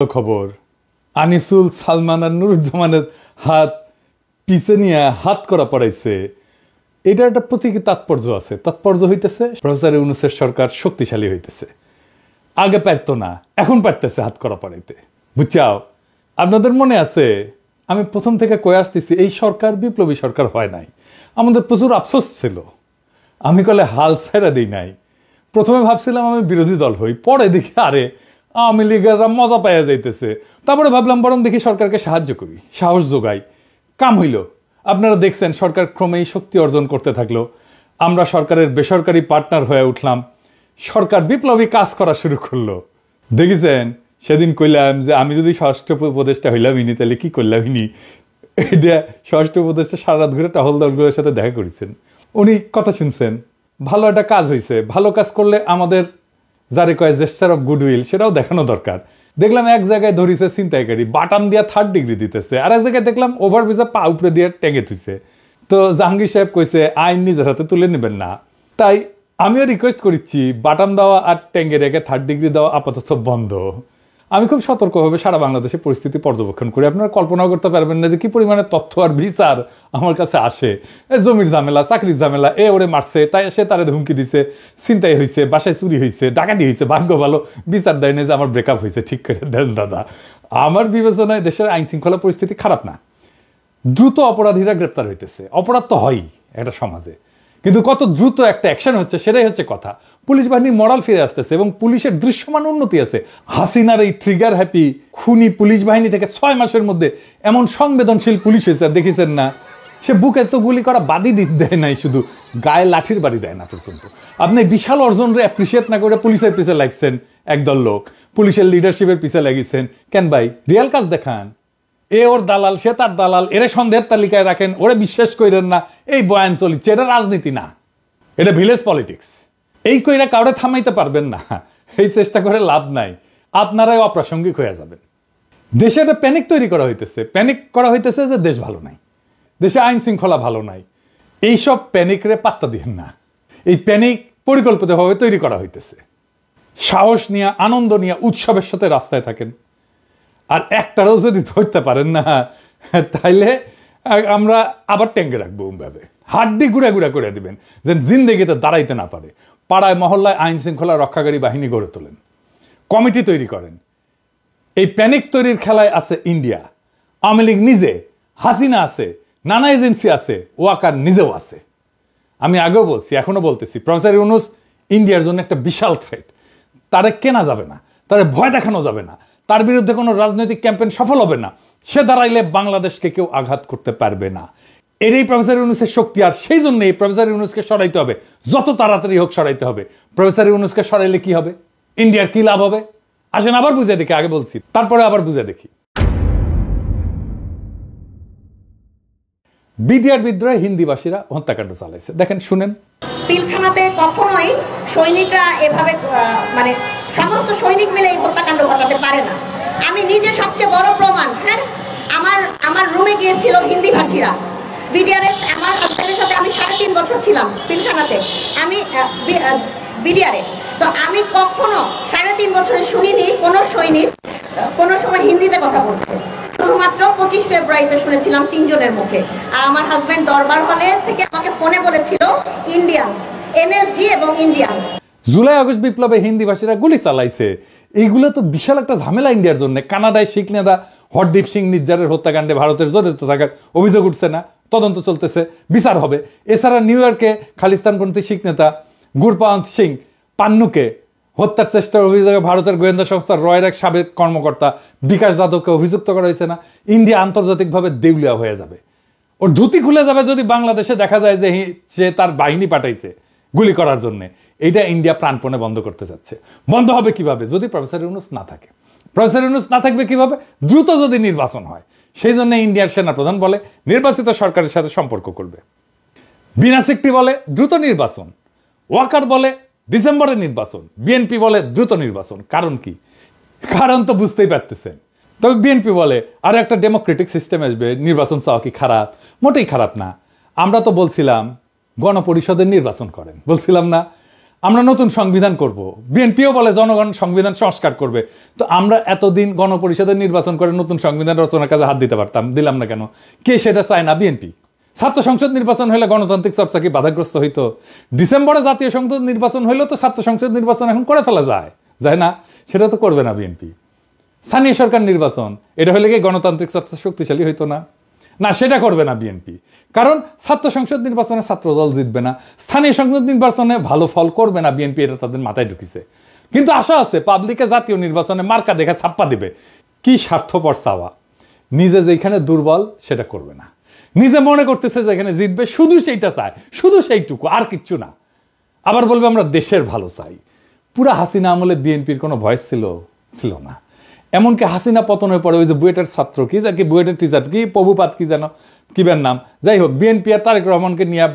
খবর আনিসুল সালমান আর নুরুজ্জামানের হাত পিছে নিয়ে হাত করা পড়াইছে। এটা একটা প্রতীকী তাৎপর্য আছে। তাৎপর্য হইতেছে প্রফেসর ইউনূসের সরকার শক্তিশালী হইতেছে। আগে পারতো না, এখন পারতেছে হাত করা পড়াইতে। বুঝছাও? আপনাদের মনে আছে আমি প্রথম থেকে কয়ে আসতেছি এই সরকার বিপ্লবী সরকার হয় নাই। আমাদের প্রচুর আফসোস ছিল। আমি কলে হাল ছেড়ে দিই নাই। প্রথমে ভাবছিলাম আমি বিরোধী দল হই, পরে দেখি আরে আওয়ামী লীগেরা মজা পাইয়া যাইতেছে। তারপরে ভাবলাম বরং দেখি সরকারকে সাহায্য করি, সাহস যোগাই। কাম হইল। আপনারা দেখছেন সরকার ক্রমেই শক্তি অর্জন করতে থাকলো। আমরা সরকারের বেসরকারি পার্টনার হয়ে উঠলাম। সরকার বিপ্লবী কাজ করা শুরু করলো। দেখেছেন সেদিন কইলাম যে আমি যদি স্বরাষ্ট্র উপদেষ্টা হইলামইনি তাহলে কি করলামইনি। এটা স্বরাষ্ট্র উপদেষ্টা সারা রাত ঘুরে টহল দলগুলোর সাথে দেখা করেছেন। উনি কথা শুনছেন, ভালো একটা কাজ হয়েছে। ভালো কাজ করলে আমাদের যারে কয় জেস্টার অফ গুডউইল সেটাও দেখানো দরকার। দেখলাম এক জায়গায় ধরিছে ছিনতাইকারী, বাটাম দিয়া 3rd ডিগ্রি দিতেছে। আর এক জায়গায় দেখলাম ওভারব্রিজে পা উপরে দিয়ে টেঙে থুইছে। তো জাহাঙ্গীর সাহেব কইছে আইন নিজের হাতে তুলে নেবেন না। তাই আমিও রিকোয়েস্ট করেছি বাটাম দেওয়া আর টেঙ্গে রেখে 3rd ডিগ্রি দেওয়া আপাতত বন্ধ। আমি খুব সতর্কভাবে সারা বাংলাদেশে পরিস্থিতি পর্যবেক্ষণ করি। আপনারা কল্পনাও করতে পারবেন না যে কি পরিমাণে তথ্য আর বিচার আমার কাছে আসে। জমির ঝামেলা, চাকরির ঝামেলা, ওরে মারছে, তাই সে তারে হুমকি দিছে, ছিনতাই হয়েছে, বাসায় চুরি হয়েছে, ডাকাতি হয়েছে, ভাগ্য ভালো বিচার দেয় না যে আমার ব্রেকআপ হয়েছে। ঠিক করে দেন দাদা। আমার বিবেচনায় দেশের আইন শৃঙ্খলা পরিস্থিতি খারাপ না। দ্রুত অপরাধীরা গ্রেপ্তার হইতেছে। অপরাধ তো হয়ই একটা সমাজে, কিন্তু কত দ্রুত একটা অ্যাকশন হচ্ছে সেটাই হচ্ছে কথা। পুলিশ বাহিনীর মরাল ফিরে আসতেছে এবং পুলিশের দৃশ্যমান উন্নতি আছে। হাসিনার এই ট্রিগার হ্যাপি খুনি পুলিশ বাহিনী থেকে 6 মাসের মধ্যে এমন সংবেদনশীল পুলিশ হয়েছে দেখেছেন না? সে বুকে তো গুলি করা বাদি দেয় নাই, শুধু গায়ে লাঠির বাড়ি দেয় না পর্যন্ত। আপনি বিশাল অর্জনরে অ্যাপ্রিসিয়েট না করে পুলিশের পিছে লাগছেন একদল লোক, পুলিশের লিডারশিপের পিছে লাগিয়েছেন। কেন ভাই? রিয়াল কাজ দেখান। ওর দালাল, সে তার দালাল, এরা সন্দেহের তালিকায় রাখেন, ওরা বিশ্বাস করেন না। এই বয়ান চলিচ্ছে, এটা রাজনীতি না, এটা ভিলেজ পলিটিক্স। এই কইরা কাউরে থামাইতে পারবেন না। এই চেষ্টা করে লাভ নাই, আপনারাই অপ্রাসঙ্গিক হয়ে যাবেন। দেশে একটা প্যানিক তৈরি করা হইতেছে। প্যানিক করা হইতেছে যে দেশ ভালো নাই, দেশে আইন শৃঙ্খলা ভালো নাই। এইসব প্যানিকরে পাত্তা দিন না। এই প্যানিক পরিকল্পিতভাবে তৈরি করা হইতেছে। সাহস নিয়ে, আনন্দ নিয়ে, উৎসবের সাথে রাস্তায় থাকেন। আর একটারও যদি ধরতে পারেন না তাইলে আমরা আবার ট্যাঙ্কে রাখবো। ভাবে হাড্ডি গুড়া গুড়া করে দিবেন যেন জিন্দেগিতে দাঁড়াইতে না পারে। পাড়ায় মহল্লায় আইন শৃঙ্খলা রক্ষাকারী বাহিনী গড়ে তোলেন, কমিটি তৈরি করেন। এই প্যানিক তৈরির খেলায় আছে ইন্ডিয়া, আওয়ামী লীগ নিজে, হাসিনা আছে, নানা এজেন্সি আছে, ওয়াকার নিজেও আছে। আমি আগেও বলছি, এখনো বলতেছি, প্রফেসর ইউনূস ইন্ডিয়ার জন্য একটা বিশাল থ্রেট। তারে কেনা যাবে না, তারে ভয় দেখানো যাবে না, তার বিরুদ্ধে কোনো রাজনৈতিক ক্যাম্পেইন সফল হবে না। সে দাঁড়াইলে বাংলাদেশকে কেউ আঘাত করতে পারবে না। এরই প্রফেসর ইউনূসের শক্তি। আর সেই জন্যই প্রফেসর ইউনূসকে সরাইতে হবে, যত তাড়াতাড়ি হোক সরাইতে হবে। প্রফেসর ইউনূসকে সরাইলে কি হবে? ইন্ডিয়ার কি লাভ হবে? আসেন আবার বুঝে দেখি। আগে বলছি, তারপরে আবার বুঝে দেখি। বিডিআর বিদ্রোহে হিন্দিভাষীরা হত্যাকাণ্ড চালাইছে। দেখেন, শুনেন। পিলখানাতে কখনোই সৈনিকরা এভাবে মানে সমস্ত সৈনিক মিলে এই হত্যাকাণ্ড ঘটাতে পারে না। আমি নিজে সবচেয়ে বড় প্রমাণ। হ্যাঁ, আমার রুমে গিয়েছিল হিন্দি ভাষীরা। বিডিআরে আমার হাজবেন্ডের সাথে আমি 3.5 বছর ছিলাম পিলখানাতে। আমি বিডিআরে তো আমি কখনো 3.5 বছরে শুনিনি কোনো সৈনিক কোনো সময় হিন্দিতে কথা বলতে। শুধুমাত্র 25 ফেব্রুয়ারিতে শুনেছিলাম 3 জনের মুখে। আর আমার হাজবেন্ড দরবার হলে থেকে আমাকে ফোনে বলেছিল ইন্ডিয়ান্স, এনএসজি এবং ইন্ডিয়ান্স। জুলাই আগস্ট বিপ্লবে হিন্দিভাষীরা গুলি চালাইছে। এইগুলো তো বিশাল একটা ঝামেলা ইন্ডিয়ার জন্য। কানাডায় শিখ নেতা হরদীপ সিং নির্জারের হত্যাকাণ্ডে ভারতের জড়িত থাকার অভিযোগ উঠছে না? তদন্ত চলতেছে, বিচার হবে। এছাড়া নিউ ইয়র্কে খালিস্তানপন্থী শিখ নেতা গুরপান্ত সিং পান্নুকে হত্যার চেষ্টার অভিযোগে ভারতের গোয়েন্দা সংস্থা রয়ের এক সাবেক কর্মকর্তা বিকাশ যাদবকে অভিযুক্ত করা হয়েছে না? ইন্ডিয়া আন্তর্জাতিকভাবে দেউলিয়া হয়ে যাবে, ওর ধুতি খুলে যাবে যদি বাংলাদেশে দেখা যায় যে সে তার বাহিনী পাঠাইছে গুলি করার জন্য। এইটা ইন্ডিয়া প্রাণপণে বন্ধ করতে চাচ্ছে। বন্ধ হবে কিভাবে? যদি প্রফেসর ইউনূস না থাকে। প্রফেসর ইউনূস না থাকবে কিভাবে? দ্রুত যদি নির্বাচন হয়। সেই জন্য ইন্ডিয়ার সেনাপ্রধান বলে নির্বাচিত সরকারের সাথে সম্পর্ক করবে। বিনা চুক্তি বলে দ্রুত নির্বাচন। ওয়াকার বলে ডিসেম্বরে নির্বাচন। বিএনপি বলে দ্রুত নির্বাচন। কারণ কি? কারণ তো বুঝতেই পারতেছেন। তবে বিএনপি বলে আর একটা ডেমোক্রেটিক সিস্টেম আসবে, নির্বাচন চাওয়া কি খারাপ? মোটেই খারাপ না। আমরা তো বলছিলাম গণপরিষদের নির্বাচন করেন, বলছিলাম না? আমরা নতুন সংবিধান করব, বিএনপিও বলে জনগণ সংবিধান সংস্কার করবে। তো আমরা এতদিন গণপরিষদের নির্বাচন করে নতুন সংবিধান রচনার কাজে হাত দিতে পারতাম, দিলাম না কেন? কে সেটা চায় না? বিএনপি। ছাত্র সংসদ নির্বাচন হলে গণতান্ত্রিক চর্চা কি বাধাগ্রস্ত হইতো? ডিসেম্বরে জাতীয় সংসদ নির্বাচন হইলেও তো ছাত্র সংসদ নির্বাচন এখন করে ফেলা যায় না? সেটা তো করবে না বিএনপি। স্থানীয় সরকার নির্বাচন, এটা হলে কি গণতান্ত্রিক চর্চা শক্তিশালী হইতো না? না, সেটা করবে না বিএনপি। কারণ ছাত্র সংসদ নির্বাচনে ছাত্র দল জিতবে না, স্থানীয় সংসদ নির্বাচনে ভালো ফল করবে না বিএনপি, এটা তাদের মাথায় ঢুকিছে। কিন্তু আশা আছে পাবলিকে জাতীয় নির্বাচনে মার্কা দেখে ছাপ্পা দিবে। কি স্বার্থপর চাওয়া! নিজে যেখানে দুর্বল সেটা করবে না, নিজে মনে করতেছে যেখানে জিতবে শুধু সেইটা চায়, শুধু সেইটুকু, আর কিচ্ছু না। আবার বলবে আমরা দেশের ভালো চাই। পুরা হাসিনা আমলে বিএনপির কোনো ভয়েস ছিল না। এমনকি হাসিনা পতনের পরে ওই যে বুয়েটের ছাত্র কি যাকে বুয়েটের টিচার কি প্রভুপাত কি যেন কিবের নাম, যাই হোক, বিএনপি আর তারেক রহমানকে নিয়ে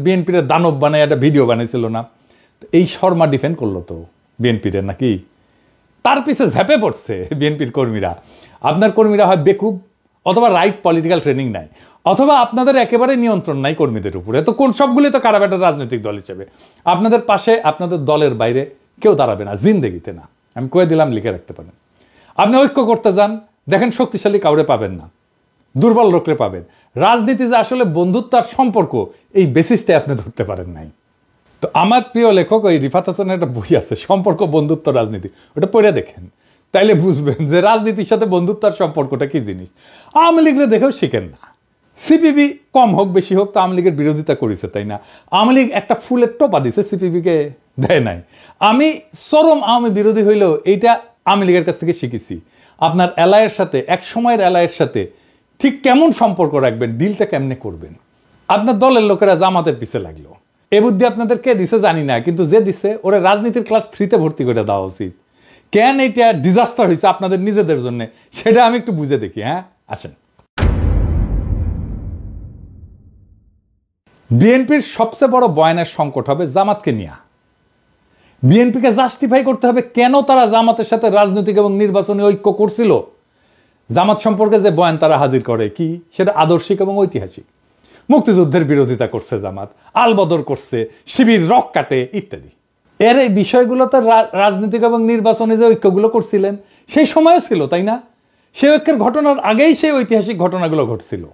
বিএনপির দানব বানায় একটা ভিডিও বানাইছিল না? এই শর্মা ডিফেন্ড করলো তো বিএনপির নাকি? তার পিছে ঝাঁপে পড়ছে বিএনপির কর্মীরা। আপনার কর্মীরা হয় বেকুব, অথবা রাইট পলিটিক্যাল ট্রেনিং নাই, অথবা আপনাদের একেবারে নিয়ন্ত্রণ নাই কর্মীদের উপরে। তো কোন সবগুলি তো কারাবে একটা রাজনৈতিক দল হিসেবে। আপনাদের পাশে আপনাদের দলের বাইরে কেউ দাঁড়াবে না জিন্দেগিতে, না। আমি কয়ে দিলাম, লিখে রাখতে পারেন। আপনি ঐক্য করতে যান, দেখেন শক্তিশালী কাউরে পাবেন না, দুর্বল লোকরে পাবেন। রাজনীতি যে আসলে বন্ধুত্ব আর সম্পর্ক, এই বেসিসটাই আপনি ধরতে পারেন নাই। তো আমার প্রিয় লেখক ওই রিফাত হাসানের একটা বই আছে, সম্পর্ক বন্ধুত্ব রাজনীতি, ওটা পড়ে দেখেন, তাইলে বুঝবেন যে রাজনীতির সাথে বন্ধুত্ব আর সম্পর্কটা কি জিনিস। আওয়ামী লীগের দেখেও শিখেন না। সিপিবি কম হোক বেশি হোক তো আওয়ামী লীগের বিরোধিতা করেছে, তাই না? আওয়ামী লীগ একটা ফুলের টোপা দিছে, সিপিবিকে দেয় নাই। আমি চরম আওয়ামী বিরোধী হইলেও এইটা আওয়ামী লীগের কাছ থেকে শিখেছি। আপনার এলায়ের সাথে, এক সময়ের এলায়ের সাথে ঠিক কেমন সম্পর্ক রাখবেন, ডিলটা কেমনে করবেন। আপনার দলের লোকেরা জামাতের পিছে লাগলো, এ বুদ্ধি আপনাদের কে দিছে জানি না, কিন্তু যে দিছে ওরা রাজনীতির ক্লাস 3-তে ভর্তি করে দেওয়া উচিত। কেন এইটা ডিজাস্টার হয়েছে আপনাদের নিজেদের জন্য, সেটা আমি একটু বুঝে দেখি। হ্যাঁ, আসেন। বিএনপির সবচেয়ে বড় বয়ানের সংকট হবে জামাতকে নিয়ে। বিএনপিকে জাস্টিফাই করতে হবে কেন তারা জামাতের সাথে রাজনৈতিক এবং নির্বাচনী ঐক্য করছিল। জামাত সম্পর্কে যে বয়ান তারা হাজির করে কি, সেটা আদর্শিক এবং ঐতিহাসিক। মুক্তিযুদ্ধের বিরোধিতা করছে জামাত, আলবদর করছে, শিবির রক কাটে ইত্যাদি। এর এই বিষয়গুলোতে রাজনৈতিক এবং নির্বাচনী যে ঐক্যগুলো করছিলেন সেই সময়ও ছিল, তাই না? সেই ঐক্যের ঘটনার আগেই সেই ঐতিহাসিক ঘটনাগুলো ঘটছিল।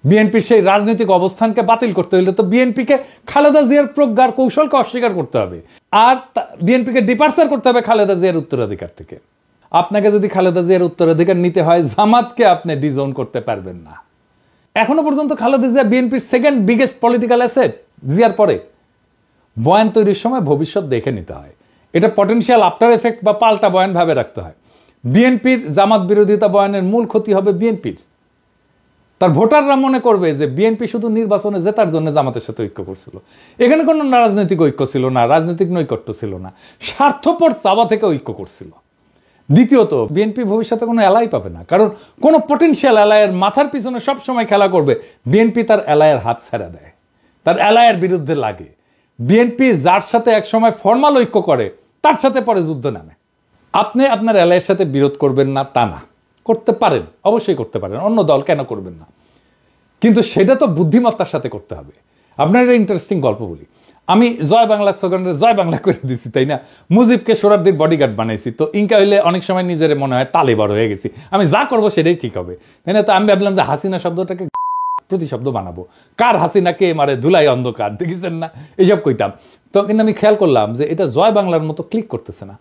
বিএনপির সেই রাজনৈতিক অবস্থানকে বাতিল করতে হলে তো বিএনপিকে খালেদা জিয়ার প্রজ্ঞার কৌশলকে অস্বীকার করতে হবে, আর বিএনপিকে ডিপার্চার করতে হবে খালেদা জিয়ার উত্তরাধিকার থেকে। আপনাকে যদি খালেদা জিয়ার উত্তরাধিকার নিতে হয়, জামাতকে আপনি ডিজোন করতে পারবেন না। এখনো পর্যন্ত খালেদা জিয়া বিএনপির সেকেন্ড বিগেস্ট পলিটিক্যাল অ্যাসেট, জিয়ার পরে। বয়ান তৈরির সময় ভবিষ্যৎ দেখে নিতে হয়, এটা পটেনশিয়াল আফটার এফেক্ট বা পাল্টা বয়ান ভাবে রাখতে হয়। বিএনপির জামাত বিরোধিতা বয়ানের মূল ক্ষতি হবে বিএনপির। তার ভোটাররা মনে করবে যে বিএনপি শুধু নির্বাচনে জেতার জন্য জামাতের সাথে ঐক্য করছিল। এখানে কোনো রাজনৈতিক ঐক্য ছিল না, রাজনৈতিক নৈকট্য ছিল না, স্বার্থপর চাওয়া থেকে ঐক্য করছিল। দ্বিতীয়ত, বিএনপি ভবিষ্যতে কোনো এলাই পাবে না, কারণ কোনো পটেনশিয়াল এলায়ের মাথার পিছনে সবসময় খেলা করবে বিএনপি। তার এলায়ের হাত ছেড়ে দেয়, তার এলায়ের বিরুদ্ধে লাগে। বিএনপি যার সাথে একসময় ফর্মাল ঐক্য করে তার সাথে পরে যুদ্ধ নামে। আপনি আপনার এলায়ের সাথে বিরোধ করবেন না তা না, করতে পারেন, অবশ্যই করতে পারেন, অন্য দল কেন করবেন না, কিন্তু সেটা তো বুদ্ধিমত্তার সাথে করতে হবে। আপনার একটা ইন্টারেস্টিং গল্প বলি। আমি জয় বাংলা স্লোগানের জয় বাংলা করে দিছি, তাই না? মুজিবকে সোহরাওয়ার্দীর বডিগার্ড বানাইছি, তো ইনকা হইলে অনেক সময় নিজের মনে হয় তালে বড় হয়ে গেছি, আমি যা করবো সেটাই ঠিক হবে, তাই না? তো আমি ভাবলাম যে হাসিনা শব্দটাকে প্রতিশব্দ বানাবো। কার হাসিনাকে মারে ধুলাই অন্ধকার, দেখেছেন না? এইসব কইতাম। তো কিন্তু আমি খেয়াল করলাম যে এটা জয় বাংলার মতো ক্লিক করতেছে না।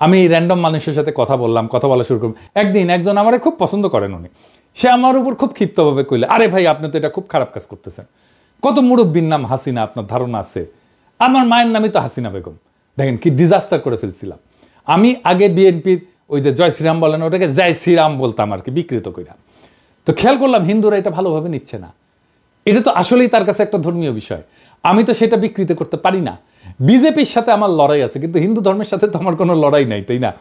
আমি র্যান্ডম মানুষের সাথে কথা বললাম, কথা বলা শুরু করলাম। একদিন একজন আমারে খুব পছন্দ করেন, উনি, সে আমার উপর খুব ক্ষিপ্তভাবে কইলে, আরে ভাই আপনি তো এটা খুব খারাপ কাজ করতেছেন। কত মুরব্বীর নাম হাসিনা, আপনার ধারণা আছে? আমার মায়ের নামই তো হাসিনা বেগম। দেখেন কি ডিজাস্টার করে ফেলছিলাম। আমি আগে বিএনপির ওই যে জয় শ্রীরাম বলেন, ওটাকে জয় শ্রীরাম বলতাম আর কি, বিকৃত কইরা। তো খেয়াল করলাম হিন্দুরা এটা ভালোভাবে নিচ্ছে না। এটা তো আসলেই তার কাছে একটা ধর্মীয় বিষয়, আমি তো সেটা বিকৃত করতে পারি না। বিজেপির সাথে আমার লড়াই আছে, কিন্তু হিন্দু ধর্মের সাথে তো আমার কোনো লড়াই নাই, তাই না?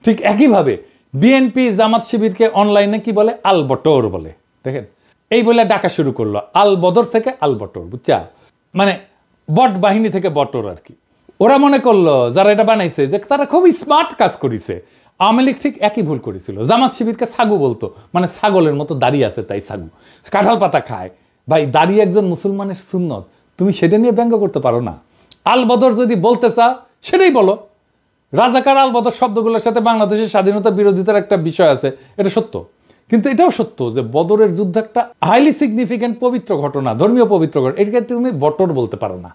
ঠিক একইভাবে বিএনপি জামাত শিবিরকে অনলাইনে কি বলে, আলবটর বলে। দেখেন, এই বলে ডাকা শুরু করলো, আল বদর থেকে আল বটর, বুঝছা? মানে বট বাহিনী থেকে বটর আর কি। ওরা মনে করলো যারা এটা বানাইছে যে তারা খুব স্মার্ট কাজ করেছে। আওয়ামী লীগ ঠিক একই ভুল করেছিল, জামাত শিবিরকে ছাগু বলতো, মানে ছাগলের মতো দাঁড়িয়ে আছে তাই ছাগু, কাঁঠাল পাতা খায়। ভাই, দাঁড়িয়ে একজন মুসলমানের সুন্নত, তুমি সেটা নিয়ে ব্যঙ্গ করতে পারো না? আল বদর যদি বলতে চাও সেটাই বলো। রাজাকার আল বদর শব্দগুলোর সাথে বাংলাদেশের স্বাধীনতা বিরোধিতার একটা বিষয় আছে, এটা সত্য। কিন্তু এটাও সত্য যে বদরের যুদ্ধ একটা হাইলি সিগনিফিক্যান্ট পবিত্র ঘটনা, ধর্মীয় পবিত্র ঘটনা, এটাকে তুমি বটর বলতে পারো না।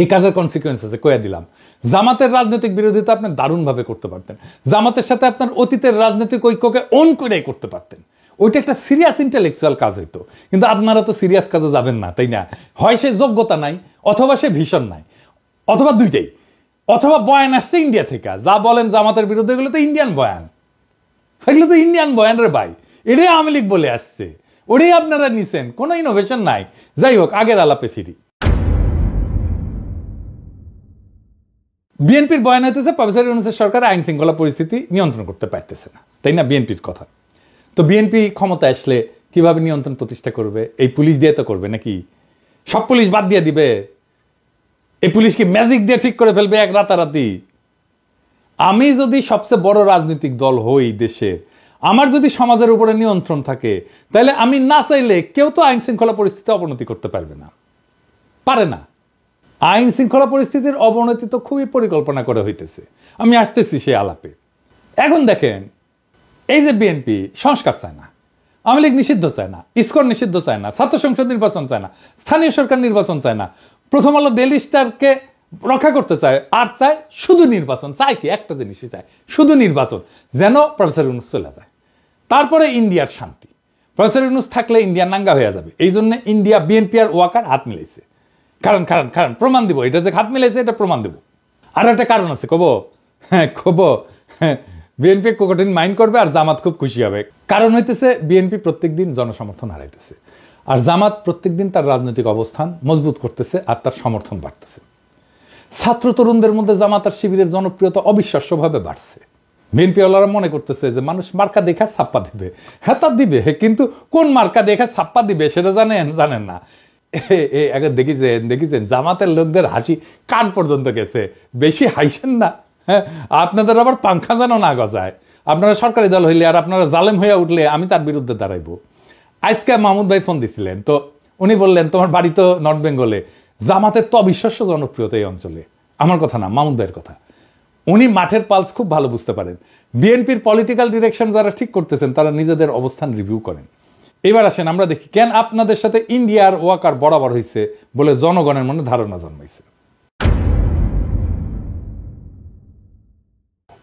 এই কাজের কনসিকুয়েন্স আছে, কয়ে দিলাম। জামাতের রাজনৈতিক বিরোধিতা আপনি দারুণভাবে করতে পারতেন, জামাতের সাথে আপনার অতীতের রাজনৈতিক ঐক্যকে অন করেই করতে পারতেন, ওইটা একটা সিরিয়াস ইন্টেলেকচুয়াল কাজ হইতো। কিন্তু আপনারা তো সিরিয়াস কাজে যাবেন না, তাই না? হয় সে যোগ্যতা নাই, অথবা সে ভীষণ নাই, অথবা দুইটাই, অথবা বয়ান আসছে ইন্ডিয়া থেকে। যা বলেন জামাতের বিরুদ্ধে, এগুলো তো ইন্ডিয়ান বয়ান, এগুলো তো ইন্ডিয়ান বয়ান রে ভাই, এটাই আওয়ামী লীগ বলে আসছে, ওটাই আপনারা নিছেন, কোনো ইনোভেশন নাই। যাই হোক, আগের আলাপে ফিরি। বিএনপির বয়ান হইতেছে প্রফেসর ইউনূসের সরকার আইন শৃঙ্খলা পরিস্থিতি নিয়ন্ত্রণ করতে পারতেছে না, তাই না? বিএনপির কথা। তো বিএনপি ক্ষমতা আসলে কিভাবে নিয়ন্ত্রণ প্রতিষ্ঠা করবে? এই পুলিশ দিয়ে তো করবে নাকি? সব পুলিশ বাদ দিয়ে দিবে? এই পুলিশ কি ম্যাজিক দিয়ে ঠিক করে ফেলবে এক রাতারাতি? আমি যদি সবচেয়ে বড় রাজনৈতিক দল হই দেশে, আমার যদি সমাজের উপরে নিয়ন্ত্রণ থাকে, তাহলে আমি না চাইলে কেউ তো আইন শৃঙ্খলা পরিস্থিতি অবনতি করতে পারবে না, পারে না। আইন শৃঙ্খলা পরিস্থিতির অবনতি তো খুবই পরিকল্পনা করে হইতেছে। আমি আসতেছি সেই আলাপে। এখন দেখেন, এই যে বিএনপি সংস্কার চায় না, আওয়ামী লীগ নিষিদ্ধ চায় না, ইসকন নিষিদ্ধ চায় না, ছাত্র সংসদ নির্বাচন চায় না, স্থানীয় সরকার নির্বাচন চায় না, প্রথম আলো ডেইলি স্টারকে রক্ষা করতে চায়, আর চায় শুধু নির্বাচন। চায় কি? একটা জিনিসই চায়, শুধু নির্বাচন, যেন প্রফেসর ইউনূস চলে যায়। তারপরে ইন্ডিয়ার শান্তি, প্রফেসর ইউনূস থাকলে ইন্ডিয়া নাঙ্গা হয়ে যাবে। এই জন্য ইন্ডিয়া বিএনপি আর ওয়াকার হাত মিলাইছে। কারণ কারণ কারণ প্রমাণ দিব, এটা যে হাত মিলাইছে এটা প্রমাণ দেব। আর একটা কারণ আছে, কব বিএনপি কঠিন মাইন্ড করবে আর জামাত খুব খুশি হবে। কারণ হইতেছে বিএনপি প্রত্যেকদিন জনসমর্থন হারাইতেছে, আর জামাত প্রত্যেকদিন তার রাজনৈতিক অবস্থান মজবুত করতেছে আর তার সমর্থন বাড়তেছে। ছাত্র তরুণদের মধ্যে জামাত আর শিবিরের জনপ্রিয়তা অবিশ্বাস্যভাবে বাড়ছে। বিএনপি ওয়ালারা মনে করতেছে যে মানুষ মার্কা দেখা ছাপ্পা দিবে। হ্যাঁ, তা দিবে, কিন্তু কোন মার্কা দেখা ছাপ্পা দিবে সেটা জানেন না। দেখেছেন জামাতের লোকদের হাসি কান পর্যন্ত গেছে। বেশি হাসেন না, হ্যাঁ, আপনাদের আবার পাংখা যেন না গজায়। আপনারা সরকারি দল হইলে আর আপনারা জালেম হইয়া উঠলে আমি তার বিরুদ্ধে দাঁড়াইবো। আজকে মাহমুদ ভাই ফোন দিছিলেন, তো উনি বললেন তোমার বাড়ি তো নর্থ বেঙ্গলে, জামাতের তো অবিশ্বাস্য জনপ্রিয়তা এই অঞ্চলে। আমার কথা না, মাহমুদ ভাইয়ের কথা। উনি মাঠের পালস খুব ভালো বুঝতে পারেন। বিএনপির পলিটিক্যাল ডিরেকশন যারা ঠিক করতেছেন তারা নিজেদের অবস্থান রিভিউ করেন। এবার আসেন আমরা দেখি কেন আপনাদের সাথে ইন্ডিয়ার ওয়াকার বরাবর হয়েছে বলে জনগণের মনে ধারণা জন্মাইছে।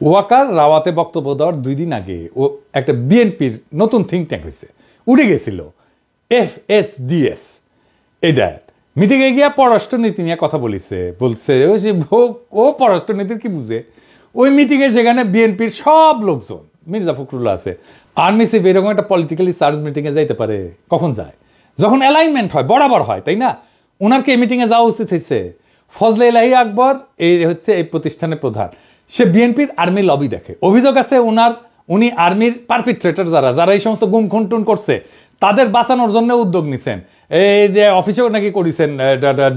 ওয়াকার রাওয়াতে বক্তব্য দেওয়ার 2 দিন আগে ও একটা বিএনপির নতুন থিঙ্ক ট্যাঙ্ক হয়েছে, উঠে গেছিল FSDS। এটা মিটিংয়ে গিয়া পররাষ্ট্রনীতি নিয়ে কথা বলছে ও পররাষ্ট্রনীতির কি বুঝে। ওই মিটিংয়ে সেখানে বিএনপির সব লোকজন, মির্জা ফখরুল্লাহ আছে, আর্মি চিফ, এরকম একটা পলিটিক্যালি চার্জ মিটিংয়ে যাইতে পারে? কখন যায়? যখন অ্যালাইনমেন্ট হয়, বরাবর হয়, তাই না? ওনার কি এই মিটিংয়ে যাওয়া উচিত হয়েছে? ফজলে ইলাহি আকবর এই হচ্ছে এই প্রতিষ্ঠানের প্রধান, সে বিএনপির আর্মি লবি দেখে। অভিযোগ আছে উনি আর্মির পারপিট্রেটর যারা এই সমস্ত গুম খুনটুন করছে তাদের বাঁচানোর জন্য উদ্যোগ নিছেন। এই যে অফিসেও নাকি করেছেন,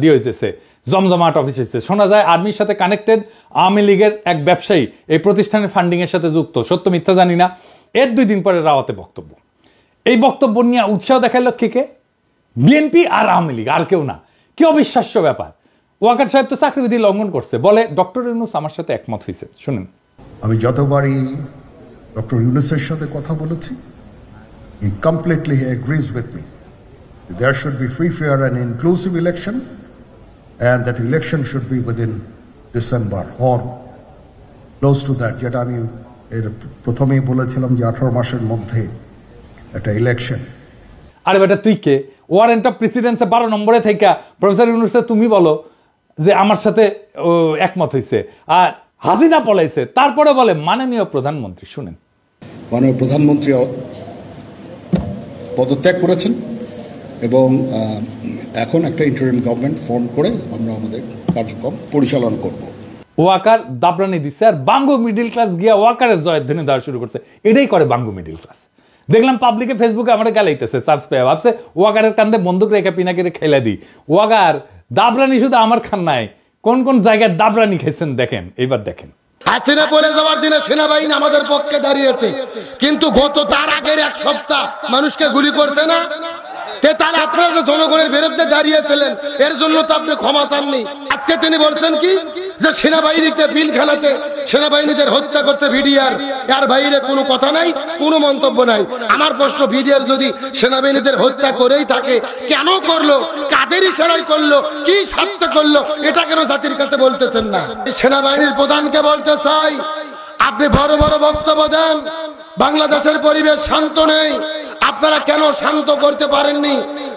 ডিওএসএসে জমজমাট অফিস হয়েছে, শোনা যায় আর্মির সাথে কানেক্টেড আওয়ামী লীগের এক ব্যবসায়ী এই প্রতিষ্ঠানের ফান্ডিং এর সাথে যুক্ত। সত্য মিথ্যা জানি না। এর 2 দিন পরে রাওয়াতে বক্তব্য। এই বক্তব্য নিয়ে উৎসাহ দেখাইল কে? বিএনপি আর আওয়ামী লীগ, আর কেউ না। কি অবিশ্বাস্য ব্যাপার! ওয়াকার সাহেব তো চাকরিবিধি লঙ্ঘন করছে, বলে ডক্টর ইউনূস আমার সাথে একমত হয়েছে। শুনেন, আমি যতবারই ডক্টর ইউনূসের সাথে কথা বলেছি, he completely agrees with me. There should be free, fair and inclusive election, and that election should be within December or close to that. যেটা আমি প্রথমেই বলেছিলাম যে 18 মাসের মধ্যে একটা ইলেকশন। আরে বেটা তুই কে? ওয়ারেন্ট অফ প্রেসিডেন্সে 12 নম্বরে থেকে প্রফেসর ইউনূসে তুমি বলো যে আমার সাথে একমত হয়েছে, আর হাসিনা পলাইছে, তারপরে বলে মাননীয় প্রধানমন্ত্রী। শুনেন, মাননীয় প্রধানমন্ত্রী পদত্যাগ করেছেন এবং এখন একটা ইন্টারিম গভর্নমেন্ট ফর্ম করে আমরা আমাদের কার্যক্রম পরিচালনা করব। ওয়াকার দাবরানি দিচ্ছে, আর বাঙ্গু মিডিল ক্লাস গিয়া ওয়াকারের জয়ধ্বনি দেওয়া শুরু করছে। এটাই করে বাঙ্গু মিডিল ক্লাস। দেখলাম পাবলিকে ফেসবুকে আমার গালাইতেছে, চার্জ পেয়ে ভাবছে ওয়াকারের কান্দে বন্দুক রেখে পিনাকিরে খেলা দিই। ওয়াকার দাবরানি শুধু আমার খান নাই, কোন কোন জায়গায় দাবরানি খেয়েছেন দেখেন, এবার দেখেন। হাসিনা বলে যাওয়ার দিনে সেনাবাহিনী আমাদের পক্ষে দাঁড়িয়েছে, কিন্তু গত তার আগের 1 সপ্তাহ মানুষকে গুলি করছে না। তাহলে আপনারা যে জনগণের বিরুদ্ধে দাঁড়িয়েছিলেন এর জন্য তো আপনি ক্ষমা চাননি। আজকে তিনি বলছেন কি যে সেনাবাহিনীতে পিলখানাতে সেনাবাহিনীদের হত্যা করছে ভিডিআর, এর বাইরে কোনো কথা নাই, কোনো মন্তব্য নাই। আমার প্রশ্ন, ভিডিআর যদি সেনাবাহিনীদের হত্যা করেই থাকে, কেন করলো, কাদের ইশারায় করলো, কি স্বার্থে করলো, এটা কেন জাতির কাছে বলতেছেন না? সেনাবাহিনীর প্রধানকে বলতে চাই, আপনি বড় বড় বক্তব্য দেন, বাংলাদেশের পরিবেশ শান্ত নেই, আপনারা কেন শান্ত করতে পারেননি?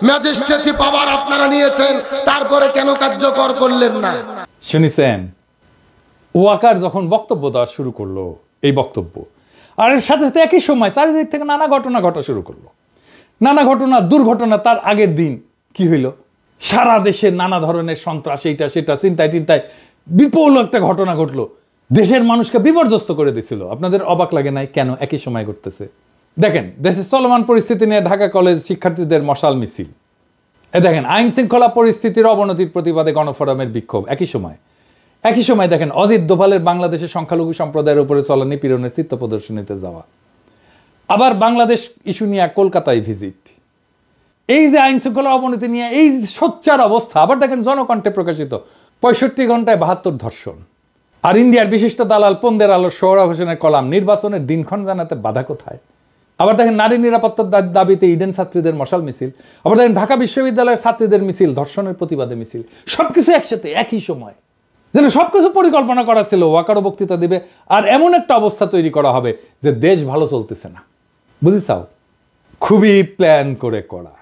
ম্যাজিস্ট্রেসি পাওয়ার আপনারা নিয়েছেন, তারপরে কেন কার্যকর করলেন না? শুনেছেন ওয়াকার যখন বক্তব্য দেওয়া শুরু করলো, এই বক্তব্য আর এর সাথে সাথে একই সময় চারিদিক থেকে নানা ঘটনা ঘটা শুরু করলো, নানা ঘটনা, দুর্ঘটনা। তার আগের দিন কি হইল, সারা দেশে নানা ধরনের সন্ত্রাস, এইটা সেটা, চিন্তায় চিন্তায় বিপুল একটা ঘটনা ঘটলো, দেশের মানুষকে বিপর্যস্ত করে দিছিল। আপনাদের অবাক লাগে নাই কেন একই সময় ঘটতেছে? দেখেন, দেশের চলমান পরিস্থিতি নিয়ে ঢাকা কলেজ শিক্ষার্থীদের মশাল মিছিল, দেখেন আইন শৃঙ্খলা পরিস্থিতির অবনতির প্রতিবাদে গণফোরামের বিক্ষোভ, একই সময় দেখেন অজিত দোভালের বাংলাদেশের সংখ্যালঘু সম্প্রদায়ের উপরে চলা নিপীড়নের চিত্র প্রদর্শনীতে যাওয়া, আবার বাংলাদেশ ইস্যু নিয়ে কলকাতায় ভিজিট, এই যে আইন শৃঙ্খলা অবনতি নিয়ে এই সোচ্চার অবস্থা। আবার দেখেন জনকণ্ঠে প্রকাশিত 65 ঘন্টায় 72 ধর্ষণ। আর ইন্ডিয়ার বিশিষ্ট দালাল পন্দের আলো সোহরাব হোসেনের কলাম, নির্বাচনের দিনক্ষণ জানাতে বাধা কোথায়। আবার দেখেন নারী নিরাপত্তার দাবিতে ইডেন ছাত্রীদের মশাল মিছিল, আবার দেখেন ঢাকা বিশ্ববিদ্যালয়ের ছাত্রীদের মিছিল, ধর্ষণের প্রতিবাদে মিছিল, সবকিছু একসাথে একই সময়, যেন সবকিছু পরিকল্পনা করা ছিল। ওয়াকারও বক্তৃতা দিবে আর এমন একটা অবস্থা তৈরি করা হবে যে দেশ ভালো চলতেছে না, বুঝিছাও? খুবই প্ল্যান করে করা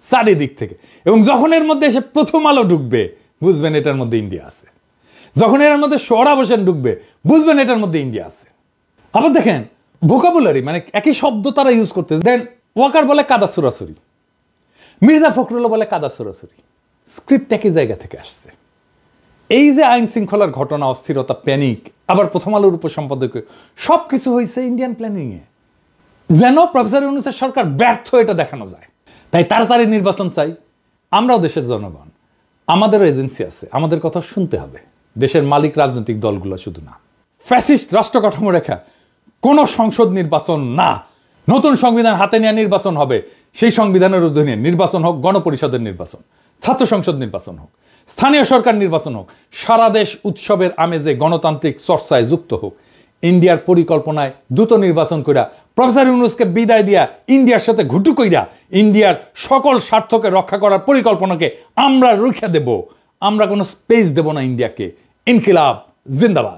চারিদিক থেকে। এবং যখন এর মধ্যে এসে প্রথম আলো ঢুকবে, বুঝবেন এটার মধ্যে ইন্ডিয়া আছে। যখন এর মধ্যে সোহরাব হোসেন ঢুকবে, বুঝবেন এটার মধ্যে ইন্ডিয়া আছে। আবার দেখেন ভোকাবুলারি, মানে একই শব্দ তারা ইউজ করতে দেন। ওয়াকার বলে কাদা সুরাসুরি, মির্জা ফখরুল বলে কাদা সুরাসুরি, স্ক্রিপ্ট একই জায়গা থেকে আসছে। এই যে আইন শৃঙ্খলার ঘটনা, অস্থিরতা, প্যানিক, আবার প্রথম আলোর উপসম্পাদকীয়, সবকিছু হয়েছে ইন্ডিয়ান প্ল্যানিং এ, যেন প্রফেসর ইউনূসের সরকার ব্যর্থ এটা দেখানো যায়। তাই তাড়াতাড়ি নির্বাচন চাই। আমরাও দেশের জনগণ, আমাদেরও এজেন্সি আছে, আমাদের কথা শুনতে হবে। দেশের মালিক রাজনৈতিক দলগুলো শুধু না। ফ্যাসিস্ট রাষ্ট্র কাঠামো রেখা কোন সংসদ নির্বাচন না, নতুন সংবিধান হাতে নিয়ে নির্বাচন হবে। সেই সংবিধানের অধীনে নির্বাচন হোক, গণপরিষদের নির্বাচন, ছাত্র সংসদ নির্বাচন হোক, স্থানীয় সরকার নির্বাচন হোক, সারা দেশ উৎসবের আমেজে গণতান্ত্রিক চর্চায় যুক্ত হোক। ইন্ডিয়ার পরিকল্পনায় দ্রুত নির্বাচন কইরা প্রফেসর ইউনূসকে বিদায় দিয়া ইন্ডিয়ার সাথে ঘুটু কইরা ইন্ডিয়ার সকল স্বার্থকে রক্ষা করার পরিকল্পনাকে আমরা রুখে দেব। আমরা কোনো স্পেস দেব না ইন্ডিয়াকে। ইনকিলাব জিন্দাবাদ।